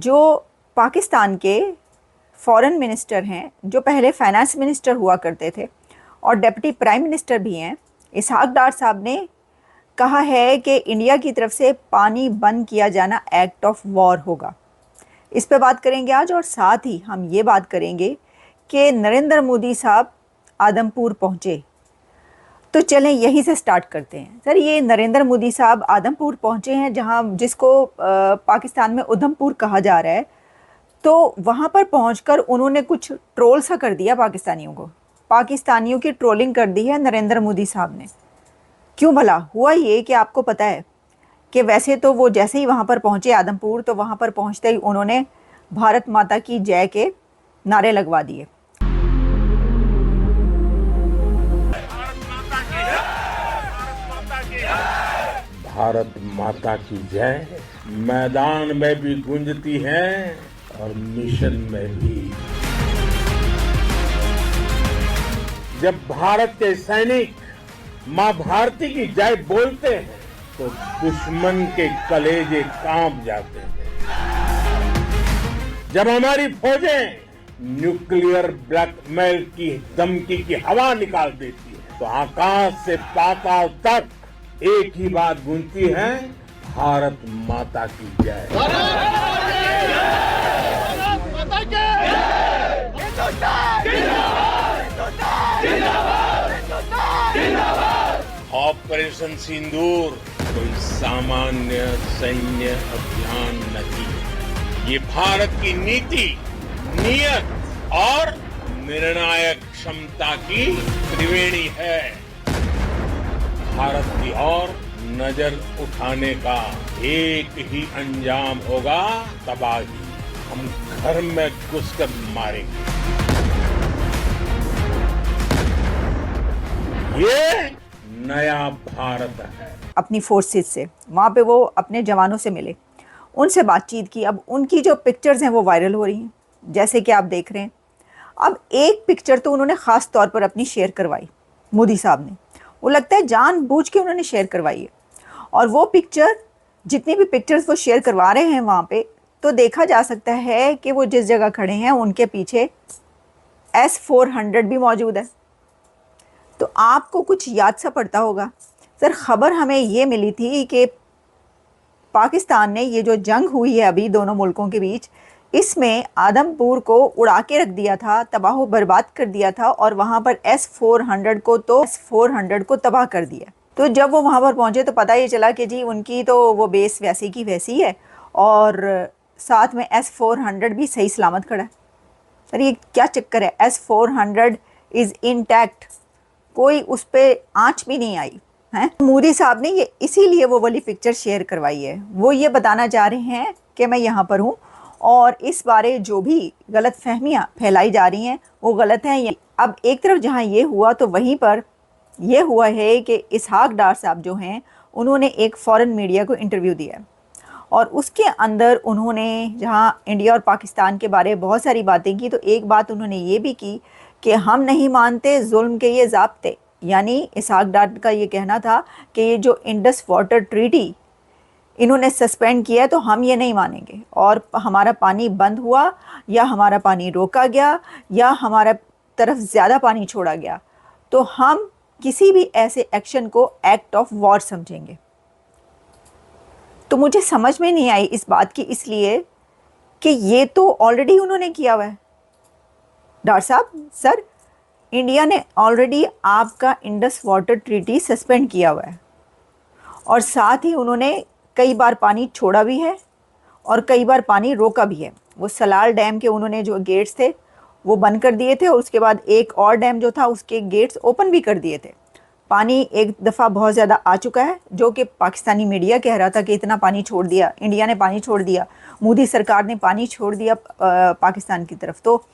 जो पाकिस्तान के foreign minister हैं, जो पहले फाइनेंस मिनिस्टर हुआ करते थे और डिप्टी प्राइम मिनिस्टर भी हैं, इसहाक डार साहब ने कहा है कि इंडिया की तरफ से पानी बंद किया जाना एक्ट ऑफ वॉर होगा। इस पे बात करेंगे आज, और साथ ही हम ये बात करेंगे कि नरेंद्र मोदी साहब आदमपुर पहुँचे। तो चलें यहीं से स्टार्ट करते हैं। सर, ये नरेंद्र मोदी साहब आदमपुर पहुँचे हैं, जहाँ जिसको पाकिस्तान में उधमपुर कहा जा रहा है। तो वहाँ पर पहुँचकर उन्होंने कुछ ट्रोल सा कर दिया पाकिस्तानियों को, पाकिस्तानियों की ट्रोलिंग कर दी है नरेंद्र मोदी साहब ने। क्यों भला? हुआ ये कि आपको पता है कि वैसे तो वो जैसे ही वहाँ पर पहुँचे आदमपुर, तो वहाँ पर पहुँचते ही उन्होंने भारत माता की जय के नारे लगवा दिए। भारत माता की जय मैदान में भी गूंजती है और मिशन में भी। जब भारत के सैनिक मां भारती की जय बोलते हैं तो दुश्मन के कलेजे कांप जाते हैं। जब हमारी फौजें न्यूक्लियर ब्लैकमेल की धमकी की हवा निकाल देती है तो आकाश से पाताल तक एक ही बात गूंजती है, भारत माता की जय। ऑपरेशन सिंदूर कोई सामान्य सैन्य अभियान नहीं है। ये भारत की नीति, नियत और निर्णायक क्षमता की त्रिवेणी है। भारत की ओर नजर उठाने का एक ही अंजाम होगा, तबाही। हम घर में घुसकर मारेंगे। ये नया भारत है। अपनी फोर्सेस से वहाँ पे वो अपने जवानों से मिले, उनसे बातचीत की। अब उनकी जो पिक्चर्स हैं वो वायरल हो रही हैं, जैसे कि आप देख रहे हैं। अब एक पिक्चर तो उन्होंने ख़ास तौर पर अपनी शेयर करवाई, मोदी साहब ने। वो लगता है जानबूझ के उन्होंने शेयर करवाई है। और वो पिक्चर, जितनी भी पिक्चर्स वो शेयर करवा रहे हैं वहाँ पे, तो देखा जा सकता है कि वो जिस जगह खड़े हैं उनके पीछे S-400 भी मौजूद है। तो आपको कुछ याद सा पड़ता होगा। सर, ख़बर हमें ये मिली थी कि पाकिस्तान ने ये जो जंग हुई है अभी दोनों मुल्कों के बीच, इसमें आदमपुर को उड़ा के रख दिया था, तबाह बर्बाद कर दिया था, और वहाँ पर S-400 को तबाह कर दिया। तो जब वो वहाँ पर पहुँचे तो पता ये चला कि जी उनकी तो वो बेस वैसी की वैसी है, और साथ में S-400 भी सही सलामत खड़ा है। सर, ये क्या चक्कर है? S-400 इज़ इंटैक्ट, कोई उस पर आँच भी नहीं आई है। मोदी साहब ने ये इसीलिए वो वाली पिक्चर शेयर करवाई है। वो ये बताना चाह रहे हैं कि मैं यहाँ पर हूँ, और इस बारे जो भी गलत फहमियाँ फैलाई जा रही हैं वो गलत हैं। अब एक तरफ जहाँ ये हुआ, तो वहीं पर यह हुआ है कि इसहाक डार साहब जो हैं, उन्होंने एक फ़ॉरेन मीडिया को इंटरव्यू दिया, और उसके अंदर उन्होंने जहाँ इंडिया और पाकिस्तान के बारे में बहुत सारी बातें की, तो एक बात उन्होंने ये भी की कि हम नहीं मानते जुल्म के ये ज़ाब्ते। यानी इसहाक डार का ये कहना था कि ये जो इंडस वाटर ट्रीटी इन्होंने सस्पेंड किया है, तो हम ये नहीं मानेंगे, और हमारा पानी बंद हुआ या हमारा पानी रोका गया या हमारा तरफ ज़्यादा पानी छोड़ा गया, तो हम किसी भी ऐसे एक्शन को एक्ट ऑफ वॉर समझेंगे। तो मुझे समझ में नहीं आई इस बात की, इसलिए कि ये तो ऑलरेडी उन्होंने किया हुआ है। डार साहब, सर, इंडिया ने ऑलरेडी आपका इंडस वाटर ट्रीटी सस्पेंड किया हुआ है, और साथ ही उन्होंने कई बार पानी छोड़ा भी है और कई बार पानी रोका भी है। वो सलाल डैम के उन्होंने जो गेट्स थे वो बंद कर दिए थे, और उसके बाद एक और डैम जो था उसके गेट्स ओपन भी कर दिए थे। पानी एक दफ़ा बहुत ज़्यादा आ चुका है, जो कि पाकिस्तानी मीडिया कह रहा था कि इतना पानी छोड़ दिया, इंडिया ने पानी छोड़ दिया, मोदी सरकार ने पानी छोड़ दिया पाकिस्तान की तरफ। तो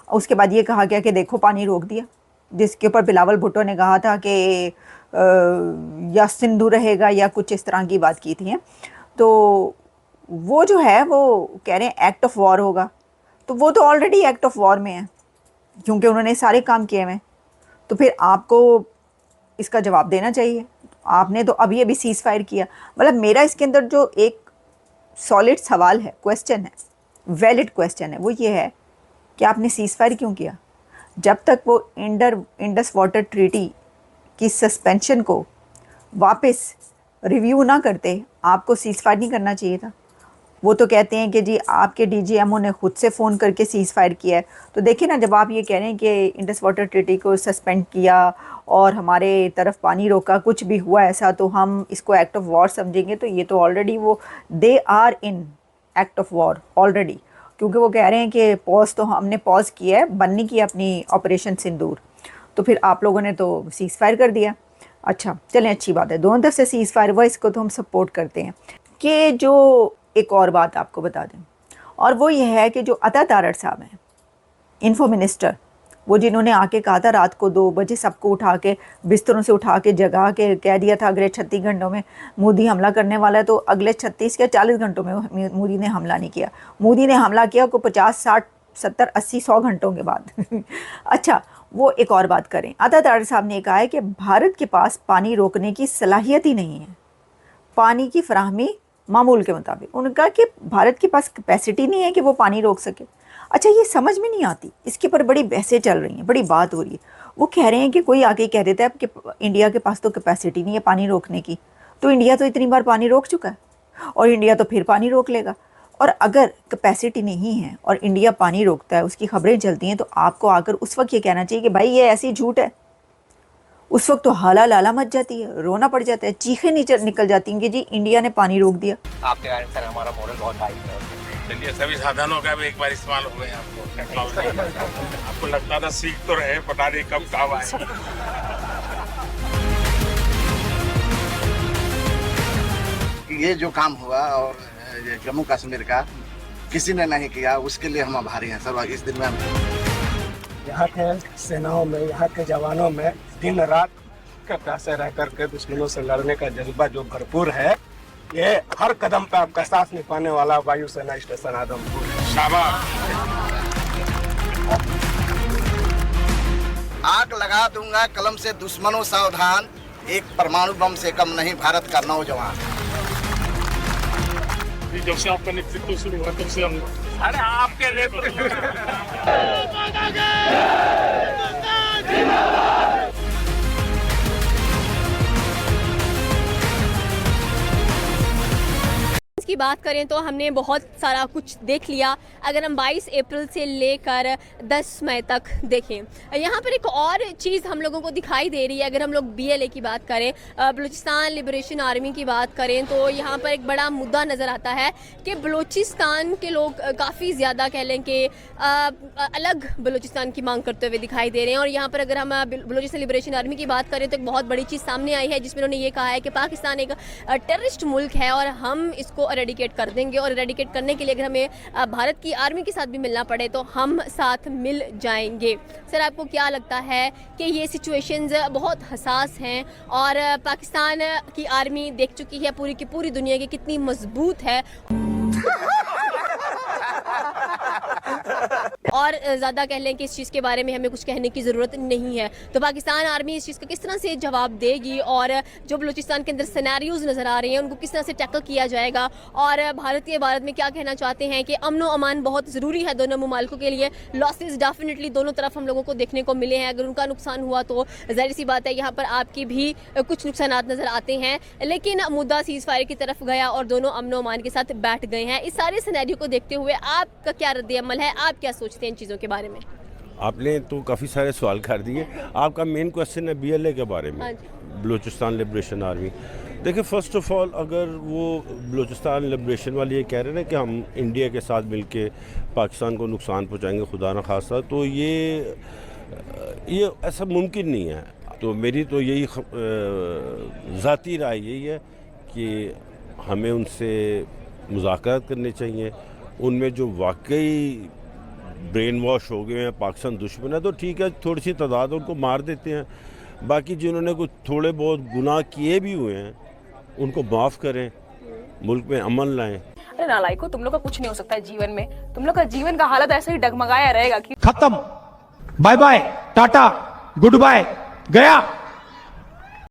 उसके बाद ये कहा गया कि देखो पानी रोक दिया, जिसके ऊपर बिलावल भुट्टो ने कहा था कि या सिंधु रहेगा या कुछ इस तरह की बात की थी। तो वो जो है वो कह रहे हैं एक्ट ऑफ वॉर होगा, तो वो तो ऑलरेडी एक्ट ऑफ वॉर में है, क्योंकि उन्होंने सारे काम किए हुए। तो फिर आपको इसका जवाब देना चाहिए। आपने तो अभी अभी सीज़ फायर किया। मतलब मेरा इसके अंदर जो एक सॉलिड सवाल है, क्वेश्चन है, वैलिड क्वेश्चन है, वो ये है कि आपने सीज़ फायर क्यों किया? जब तक वो इंडस वाटर ट्रीटी की सस्पेंशन को वापस रिव्यू ना करते, आपको सीज़ फायर नहीं करना चाहिए था। वो तो कहते हैं कि जी आपके डीजीएमओ ने खुद से फ़ोन करके सीज़ फायर किया है। तो देखिए ना, जब आप ये कह रहे हैं कि इंडस वाटर ट्रीटी को सस्पेंड किया और हमारे तरफ पानी रोका, कुछ भी हुआ ऐसा तो हम इसको एक्ट ऑफ वॉर समझेंगे, तो ये तो ऑलरेडी वो they are in act of war already, क्योंकि वो कह रहे हैं कि पॉज तो हमने पॉज किया है, बंद नहीं किया अपनी ऑपरेशन सिंदूर, तो फिर आप लोगों ने तो सीज़ फायर कर दिया। अच्छा चलें, अच्छी बात है, दोनों तरफ से सीज़ फायर हुआ, इसको तो हम सपोर्ट करते हैं। कि जो एक और बात आपको बता दें, और वो ये है कि जो अता तारड़ साहब हैं, इन्फो मिनिस्टर, वो जिन्होंने आके कहा था रात को 2 बजे सबको उठा के बिस्तरों से उठा के जगा के कह दिया था अगले 36 घंटों में मोदी हमला करने वाला है, तो अगले 36 या 40 घंटों में मोदी ने हमला नहीं किया। मोदी ने हमला किया को 50, 60, 70, 80, 100 घंटों के बाद। अच्छा, वो एक और बात करें, अता तारड़ साहब ने कहा है कि भारत के पास पानी रोकने की सलाहियत ही नहीं है, पानी की फराहमी मामूल के मुताबिक। उनका कि भारत के पास कैपेसिटी नहीं है कि वो पानी रोक सके। अच्छा, ये समझ में नहीं आती, इसके पर बड़ी बहसें चल रही हैं, बड़ी बात हो रही है। वो कह रहे हैं कि कोई आके कह देता है कि इंडिया के पास तो कैपेसिटी नहीं है पानी रोकने की, तो इंडिया तो इतनी बार पानी रोक चुका है और इंडिया तो फिर पानी रोक लेगा। और अगर कैपेसिटी नहीं है और इंडिया पानी रोकता है, उसकी खबरें चलती हैं, तो आपको आकर उस वक्त ये कहना चाहिए कि भाई ये ऐसी झूठ है। उस वक्त तो हाला लाला मच जाती है, रोना पड़ जाता है, चीखें निकल जाती हैं कि जी इंडिया ने पानी रोक दिया। आपके कारण सर हमारा मॉडल बहुत हाई है। चलिए, सभी साधनों का भी एक बार इस्तेमाल हो गया आपको टेक्नोलॉजी। आपको लगता था सीख तो रहे, पता नहीं कब काम आए। ये जो काम हुआ और ये जम्मू कश्मीर का किसी ने नहीं किया, उसके लिए हम आभारी हैं सर। इस दिन में यहाँ के सेनाओं में, यहाँ के जवानों में दिन रात कटा से रह करके दुश्मनों से लड़ने का जज्बा जो भरपूर है, ये हर कदम पे आपका साथ निभाने वाला वायुसेना स्टेशन आदमपुर है। शाबाश। आग लगा दूंगा कलम से दुश्मनों सावधान, एक परमाणु बम से कम नहीं भारत का नौजवान। जब से आपका नेतृत्व शुरू हुआ तब से हम, अरे आपके नेतृत्व की बात करें तो हमने बहुत सारा कुछ देख लिया। अगर हम 22 अप्रैल से लेकर 10 मई तक देखें, यहाँ पर एक और चीज़ हम लोगों को दिखाई दे रही है। अगर हम लोग BLA की बात करें, बलूचिस्तान लिबरेशन आर्मी की बात करें, तो यहाँ पर एक बड़ा मुद्दा नज़र आता है कि बलूचिस्तान के लोग काफ़ी ज़्यादा कह लें कि अलग बलूचिस्तान की मांग करते हुए दिखाई दे रहे हैं। और यहाँ पर अगर हम बलूचिस्तान लिबरेशन आर्मी की बात करें तो एक बहुत बड़ी चीज़ सामने आई है, जिसमें उन्होंने ये कहा है कि पाकिस्तान एक टेररिस्ट मुल्क है और हम इसको इरेडिकेट कर देंगे, और इरेडिकेट करने के लिए अगर हमें भारत की आर्मी के साथ भी मिलना पड़े तो हम साथ मिल जाएंगे। सर, आपको क्या लगता है कि ये सिचुएशंस बहुत हसास हैं और पाकिस्तान की आर्मी देख चुकी है पूरी की पूरी दुनिया की कितनी मजबूत है और ज़्यादा कह लें कि इस चीज़ के बारे में हमें कुछ कहने की ज़रूरत नहीं है। तो पाकिस्तान आर्मी इस चीज़ का किस तरह से जवाब देगी और जो बलूचिस्तान के अंदर सिनेरियोज नज़र आ रहे हैं उनको किस तरह से टैकल किया जाएगा, और भारतीय भारत में क्या कहना चाहते हैं कि अमन व अमान बहुत ज़रूरी है दोनों ममालिकों के लिए। लॉसेस डेफिनेटली दोनों तरफ हम लोगों को देखने को मिले हैं। अगर उनका नुकसान हुआ तो ज़ाहिर सी बात है यहाँ पर आपकी भी कुछ नुकसान नज़र आते हैं, लेकिन मुद्दा सीज़ फायर की तरफ गया और दोनों अमन व अमान के साथ बैठ गए हैं। इस सारे सिनेरियो को देखते हुए आपका क्या रद्द-ए-अमल है, आप क्या सोचते हैं इन चीज़ों के बारे में? आपने तो काफ़ी सारे सवाल कर दिए। आपका मेन क्वेश्चन है BLA के बारे में, बलूचिस्तान लिबरेशन आर्मी। देखिए, फर्स्ट ऑफ ऑल अगर वो बलूचिस्तान लिबरेशन वाले ये कह रहे हैं ना कि हम इंडिया के साथ मिलके पाकिस्तान को नुकसान पहुंचाएंगे खुदा न खास्ता, तो ये ऐसा मुमकिन नहीं है। तो मेरी तो यही ज़ाती राय यही है कि हमें उनसे मुज़ाकरात करने चाहिए। उनमें जो वाकई ब्रेन वॉश हो गए हैं, पाकिस्तान दुश्मन है, तो ठीक है, थोड़ी सी तादाद उनको मार देते हैं। बाकी जिन्होंने कुछ थोड़े बहुत गुनाह किए भी हुए हैं उनको माफ़ करें, मुल्क में अमन लाएं। अरे नालायको, तुम लोग का कुछ नहीं हो सकता है जीवन में। तुम लोग का जीवन का हालत ऐसे ही डगमगाया रहेगा कि खत्म, bye bye, tata, goodbye, गया।